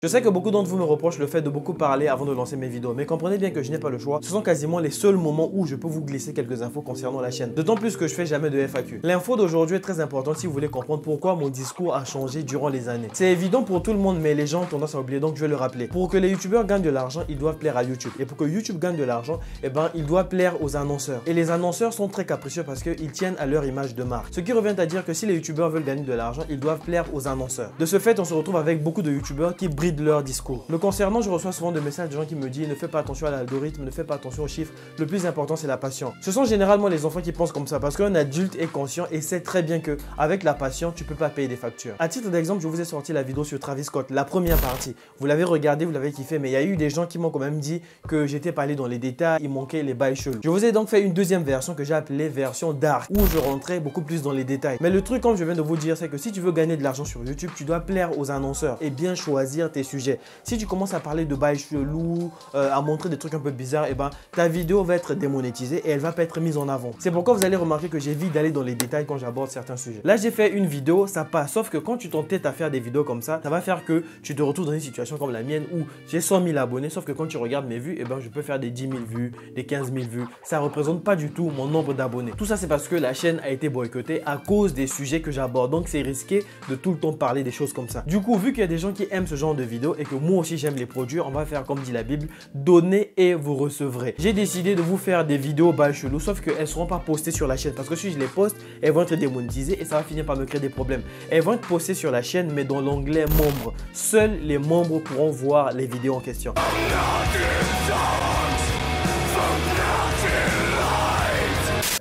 Je sais que beaucoup d'entre vous me reprochent le fait de beaucoup parler avant de lancer mes vidéos, mais comprenez bien que je n'ai pas le choix. Ce sont quasiment les seuls moments où je peux vous glisser quelques infos concernant la chaîne. D'autant plus que je fais jamais de FAQ. L'info d'aujourd'hui est très importante si vous voulez comprendre pourquoi mon discours a changé durant les années. C'est évident pour tout le monde, mais les gens ont tendance à oublier, donc je vais le rappeler. Pour que les youtubeurs gagnent de l'argent, ils doivent plaire à YouTube. Et pour que YouTube gagne de l'argent, eh ben, il doit plaire aux annonceurs. Et les annonceurs sont très capricieux parce qu'ils tiennent à leur image de marque. Ce qui revient à dire que si les youtubeurs veulent gagner de l'argent, ils doivent plaire aux annonceurs. De ce fait, on se retrouve avec beaucoup de youtubeurs qui brident leur discours. Me concernant, je reçois souvent des messages de gens qui me disent ne fais pas attention à l'algorithme, ne fais pas attention aux chiffres, le plus important c'est la passion. Ce sont généralement les enfants qui pensent comme ça parce qu'un adulte est conscient et sait très bien que avec la passion, tu peux pas payer des factures. À titre d'exemple, je vous ai sorti la vidéo sur Travis Scott, la première partie. Vous l'avez regardé, vous l'avez kiffé, mais il y a eu des gens qui m'ont quand même dit que j'étais pas allé dans les détails, il manquait les bails chelous. Je vous ai donc fait une deuxième version que j'ai appelée version dark où je rentrais beaucoup plus dans les détails. Mais le truc, comme je viens de vous dire, c'est que si tu veux gagner de l'argent sur YouTube, tu dois plaire aux annonceurs et bien choisir tes sujets. Si tu commences à parler de bails chelous, à montrer des trucs un peu bizarres, et ben ta vidéo va être démonétisée et elle va pas être mise en avant. C'est pourquoi vous allez remarquer que j'évite d'aller dans les détails quand j'aborde certains sujets. Là, j'ai fait une vidéo, ça passe. Sauf que quand tu t'entêtes à faire des vidéos comme ça va faire que tu te retrouves dans une situation comme la mienne où j'ai 100 000 abonnés. Sauf que quand tu regardes mes vues, et ben je peux faire des 10 000 vues, des 15 000 vues. Ça représente pas du tout mon nombre d'abonnés. Tout ça, c'est parce que la chaîne a été boycottée à cause des sujets que j'aborde. Donc, c'est risqué de tout le temps parler des choses comme ça. Du coup, vu qu'il y a des gens qui aiment ce genre de vidéos et que moi aussi j'aime les produire, on va faire comme dit la Bible, donnez et vous recevrez. J'ai décidé de vous faire des vidéos bails chelous, sauf qu'elles ne seront pas postées sur la chaîne parce que si je les poste, elles vont être démonétisées et ça va finir par me créer des problèmes. Elles vont être postées sur la chaîne mais dans l'onglet membres. Seuls les membres pourront voir les vidéos en question.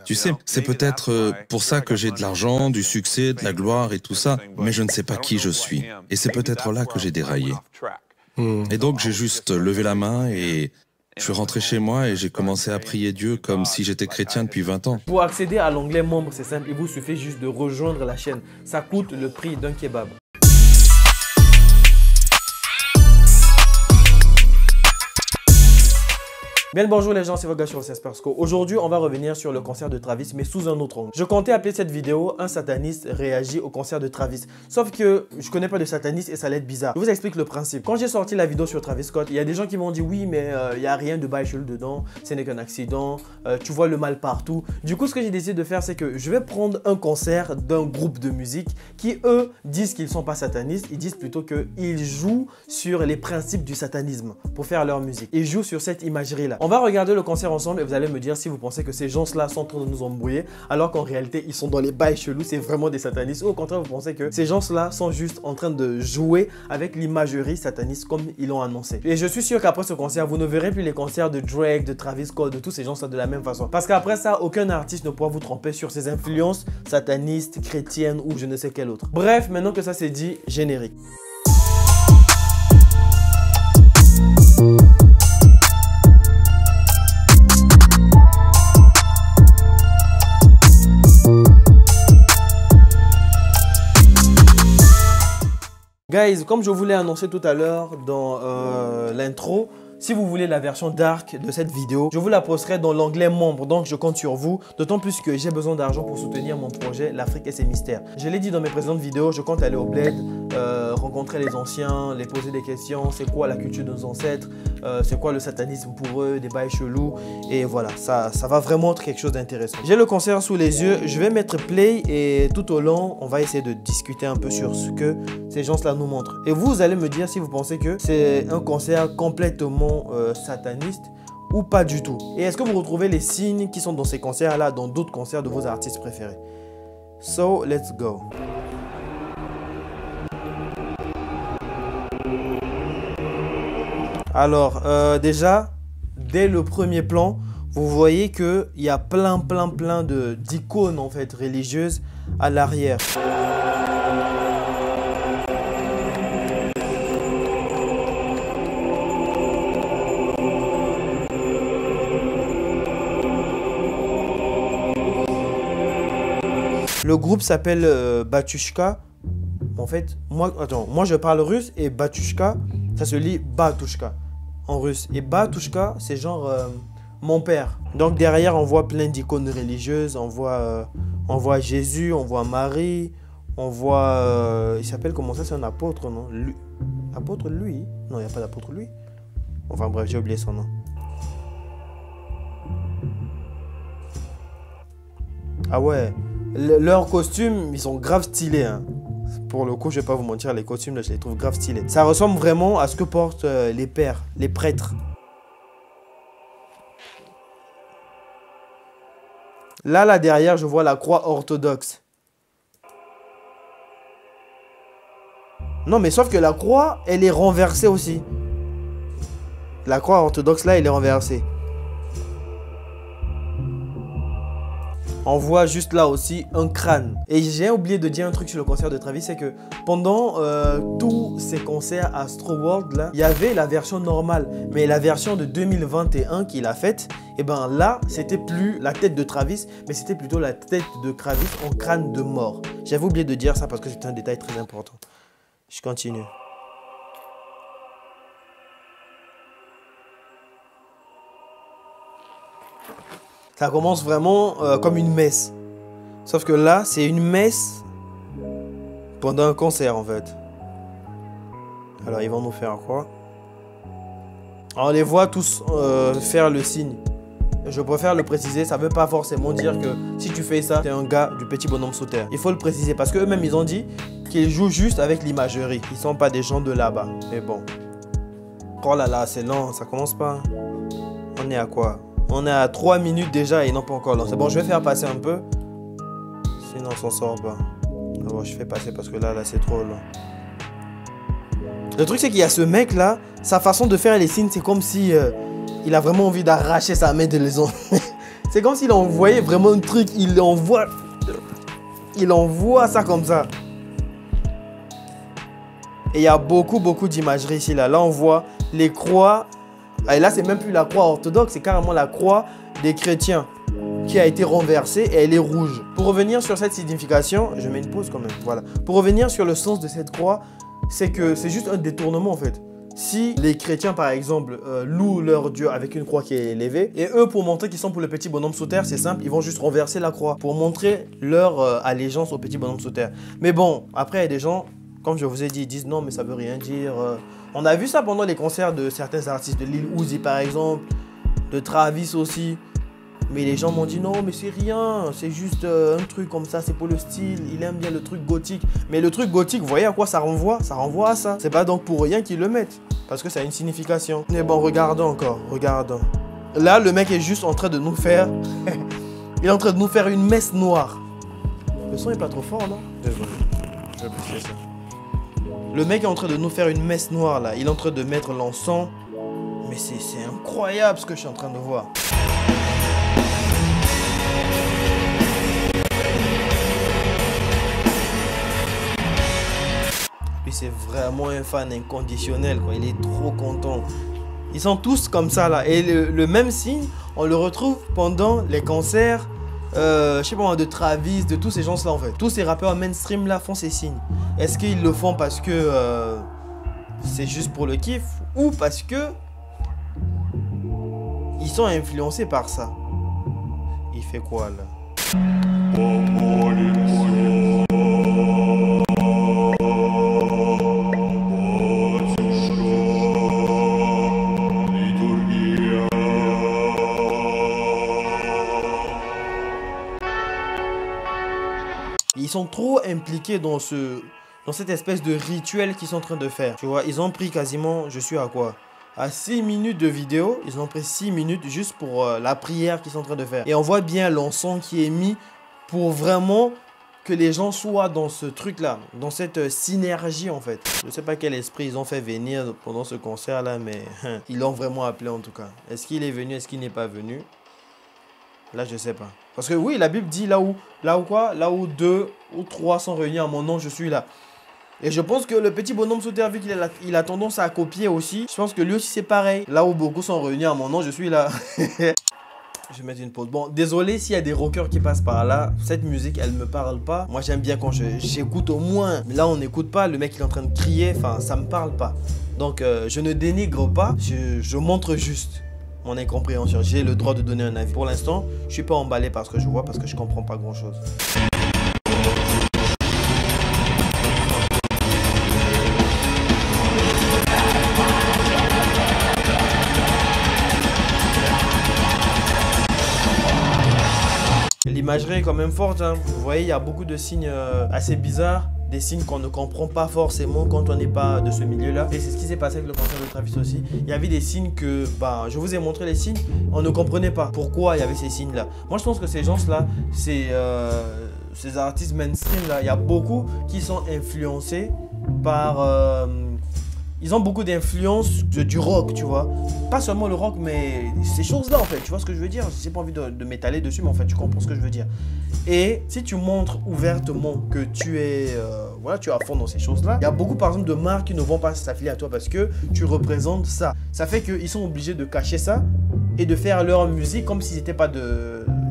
Tu sais, c'est peut-être pour ça que j'ai de l'argent, du succès, de la gloire et tout ça, mais je ne sais pas qui je suis. Et c'est peut-être là que j'ai déraillé. Et donc j'ai juste levé la main et je suis rentré chez moi et j'ai commencé à prier Dieu comme si j'étais chrétien depuis 20 ans. Pour accéder à l'onglet membres, c'est simple, il vous suffit juste de rejoindre la chaîne. Ça coûte le prix d'un kebab. Bien le bonjour les gens, c'est votre gars sur Sespersco. Aujourd'hui, on va revenir sur le concert de Travis, mais sous un autre angle. Je comptais appeler cette vidéo « Un sataniste réagit au concert de Travis ». Sauf que je connais pas de sataniste et ça allait être bizarre. Je vous explique le principe. Quand j'ai sorti la vidéo sur Travis Scott, il y a des gens qui m'ont dit « Oui, mais il n'y a rien de bail chelou dedans, ce n'est qu'un accident, tu vois le mal partout ». Du coup, ce que j'ai décidé de faire, c'est que je vais prendre un concert d'un groupe de musique qui, eux, disent qu'ils ne sont pas satanistes. Ils disent plutôt qu'ils jouent sur les principes du satanisme pour faire leur musique. Ils jouent sur cette imagerie-là. On va regarder le concert ensemble et vous allez me dire si vous pensez que ces gens-là sont en train de nous embrouiller alors qu'en réalité, ils sont dans les bails chelous, c'est vraiment des satanistes. Ou au contraire, vous pensez que ces gens-là sont juste en train de jouer avec l'imagerie sataniste comme ils l'ont annoncé. Et je suis sûr qu'après ce concert, vous ne verrez plus les concerts de Drake, de Travis Scott, de tous ces gens-là de la même façon. Parce qu'après ça, aucun artiste ne pourra vous tromper sur ses influences satanistes, chrétiennes ou je ne sais quelle autre. Bref, maintenant que ça c'est dit, générique. Guys, comme je vous l'ai annoncé tout à l'heure dans l'intro, si vous voulez la version dark de cette vidéo, je vous la posterai dans l'onglet membres. Donc, je compte sur vous, d'autant plus que j'ai besoin d'argent pour soutenir mon projet L'Afrique et ses mystères. Je l'ai dit dans mes précédentes vidéos, je compte aller au bled, rencontrer les anciens, les poser des questions. C'est quoi la culture de nos ancêtres? C'est quoi le satanisme pour eux? Des bails chelous. Et voilà, ça va vraiment être quelque chose d'intéressant. J'ai le concert sous les yeux. Je vais mettre play et tout au long, on va essayer de discuter un peu sur ce que ces gens-là nous montrent. Et vous allez me dire si vous pensez que c'est un concert complètement sataniste ou pas du tout. Et est-ce que vous retrouvez les signes qui sont dans ces concerts-là, dans d'autres concerts de vos artistes préférés? So, let's go. Alors, déjà, dès le premier plan, vous voyez qu'il y a plein d'icônes en fait religieuses à l'arrière. Le groupe s'appelle Batushka. En fait, moi je parle russe et Batushka, ça se lit Batushka en russe. Et Batushka, c'est genre mon père. Donc derrière, on voit plein d'icônes religieuses. On voit Jésus, on voit Marie, on voit... il s'appelle comment ça? C'est un apôtre, non? Apôtre Louis? Non, il n'y a pas d'apôtre Louis. Enfin bref, j'ai oublié son nom. Ah ouais, leurs costumes, ils sont grave stylés. Hein. Pour le coup, je vais pas vous mentir, les costumes, là, je les trouve grave stylés. Ça ressemble vraiment à ce que portent les pères, les prêtres. Là, derrière, je vois la croix orthodoxe. Non, mais sauf que la croix, elle est renversée aussi. La croix orthodoxe, là, elle est renversée. On voit juste là aussi un crâne. Et j'ai oublié de dire un truc sur le concert de Travis, c'est que pendant tous ces concerts Astroworld, là, il y avait la version normale. Mais la version de 2021 qu'il a faite, et ben là, c'était plus la tête de Travis, mais c'était plutôt la tête de Travis en crâne de mort. J'avais oublié de dire ça parce que c'était un détail très important. Je continue. Ça commence vraiment comme une messe. Sauf que là, c'est une messe pendant un concert en fait. Alors, ils vont nous faire quoi? On les voit tous faire le signe. Je préfère le préciser, ça ne veut pas forcément dire que si tu fais ça, tu es un gars du petit bonhomme sous terre. Il faut le préciser parce qu'eux-mêmes, ils ont dit qu'ils jouent juste avec l'imagerie. Ils ne sont pas des gens de là-bas. Mais bon. Oh là là, c'est lent, ça commence pas. On est à quoi? On est à 3 minutes déjà et ils n'ont pas encore lancé. Bon, je vais faire passer un peu. Sinon, on s'en sort pas. Alors, je fais passer parce que là c'est trop long. Le truc, c'est qu'il y a ce mec là, sa façon de faire les signes, c'est comme si il a vraiment envie d'arracher sa main de les en... C'est comme s'il envoyait vraiment un truc, il envoie ça comme ça. Et il y a beaucoup d'imagerie ici là. Là, on voit les croix. Et là, c'est même plus la croix orthodoxe, c'est carrément la croix des chrétiens qui a été renversée et elle est rouge. Pour revenir sur cette signification, je mets une pause quand même, voilà. Pour revenir sur le sens de cette croix, c'est que c'est juste un détournement en fait. Si les chrétiens, par exemple, louent leur Dieu avec une croix qui est élevée, et eux, pour montrer qu'ils sont pour le petit bonhomme sous terre, c'est simple, ils vont juste renverser la croix pour montrer leur allégeance au petit bonhomme sous terre. Mais bon, après, il y a des gens, comme je vous ai dit, ils disent non, mais ça veut rien dire. On a vu ça pendant les concerts de certains artistes, de Lil Uzi par exemple, de Travis aussi. Mais les gens m'ont dit non, mais c'est rien, c'est juste un truc comme ça, c'est pour le style, il aime bien le truc gothique. Mais le truc gothique, vous voyez à quoi ça renvoie? Ça renvoie à ça. C'est pas donc pour rien qu'ils le mettent, parce que ça a une signification. Mais bon, regardons encore, regardons. Là, le mec est juste en train de nous faire... il est en train de nous faire une messe noire. Le son est pas trop fort, non? Désolé, je vais baisser ça. Le mec est en train de nous faire une messe noire, là. Il est en train de mettre l'encens. Mais c'est incroyable ce que je suis en train de voir. Lui, c'est vraiment un fan inconditionnel, quoi. Il est trop content. Ils sont tous comme ça, là. Et le même signe, on le retrouve pendant les concerts, je sais pas, de Travis, de tous ces gens-là, en fait. Tous ces rappeurs mainstream, là, font ces signes. Est-ce qu'ils le font parce que c'est juste pour le kiff ou parce que ils sont influencés par ça? Il fait quoi, là? Ils sont trop impliqués dans cette espèce de rituel qu'ils sont en train de faire. Tu vois, ils ont pris quasiment, je suis à quoi? À 6 minutes de vidéo, ils ont pris 6 minutes juste pour la prière qu'ils sont en train de faire. Et on voit bien l'encens qui est mis pour vraiment que les gens soient dans ce truc-là, dans cette synergie en fait. Je ne sais pas quel esprit ils ont fait venir pendant ce concert-là, mais ils l'ont vraiment appelé en tout cas. Est-ce qu'il est venu, est-ce qu'il n'est pas venu? Là, je sais pas. Parce que oui, la Bible dit là où 2 ou 3 sont réunis en mon nom, je suis là. Et je pense que le petit bonhomme sous terre, vu qu'il a tendance à copier aussi, je pense que lui aussi c'est pareil. Là où beaucoup sont réunis en mon nom, je suis là. Je vais mettre une pause. Bon, désolé s'il y a des rockers qui passent par là. Cette musique, elle me parle pas. Moi, j'aime bien quand j'écoute au moins. Mais là, on n'écoute pas. Le mec, il est en train de crier. Enfin, ça me parle pas. Donc, je ne dénigre pas. Je montre juste mon incompréhension. J'ai le droit de donner un avis. Pour l'instant, je suis pas emballé par ce que je vois parce que je comprends pas grand-chose. L'imagerie est quand même forte, hein. Vous voyez, il y a beaucoup de signes assez bizarres. Des signes qu'on ne comprend pas forcément quand on n'est pas de ce milieu-là. Et c'est ce qui s'est passé avec le concert de Travis aussi. Il y avait des signes que, bah, je vous ai montré les signes, on ne comprenait pas pourquoi il y avait ces signes-là. Moi, je pense que ces gens-là, ces artistes mainstream-là, il y a beaucoup qui sont influencés par... ils ont beaucoup d'influence du rock, tu vois. Pas seulement le rock, mais ces choses-là, en fait. Tu vois ce que je veux dire? J'ai pas envie de m'étaler dessus, mais en fait, tu comprends ce que je veux dire. Et si tu montres ouvertement que tu es, voilà, tu es à fond dans ces choses-là, il y a beaucoup, par exemple, de marques qui ne vont pas s'affilier à toi parce que tu représentes ça. Ça fait qu'ils sont obligés de cacher ça et de faire leur musique comme s'ils n'étaient pas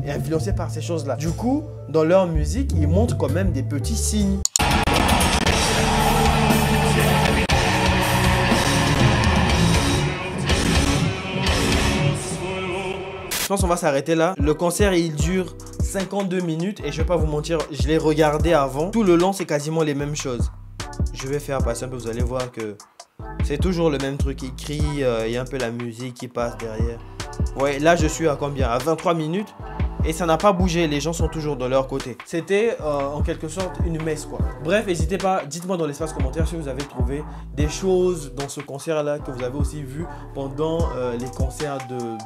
influencés par ces choses-là. Du coup, dans leur musique, ils montrent quand même des petits signes. Je pense qu'on va s'arrêter là. Le concert, il dure 52 minutes et je vais pas vous mentir, je l'ai regardé avant. Tout le long, c'est quasiment les mêmes choses. Je vais faire passer un peu, vous allez voir que c'est toujours le même truc. Il crie, il y a un peu la musique qui passe derrière. Ouais, là, je suis à combien? À 23 minutes. Et ça n'a pas bougé, les gens sont toujours de leur côté. C'était en quelque sorte une messe quoi. Bref, n'hésitez pas, dites-moi dans l'espace commentaire si vous avez trouvé des choses dans ce concert-là que vous avez aussi vu pendant les concerts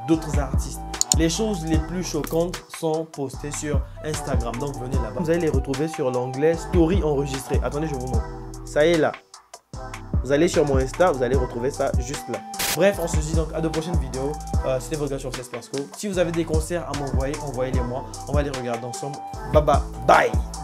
d'autres artistes. Les choses les plus choquantes sont postées sur Instagram, donc venez là-bas. Vous allez les retrouver sur l'onglet Story enregistrée. Attendez, je vous montre. Ça y est là. Vous allez sur mon Insta, vous allez retrouver ça juste là. Bref, on se dit donc à de prochaines vidéos. C'était votre gars sur CSPasco. Si vous avez des concerts à m'envoyer, envoyez-les moi. On va les regarder ensemble. Bye bye. Bye.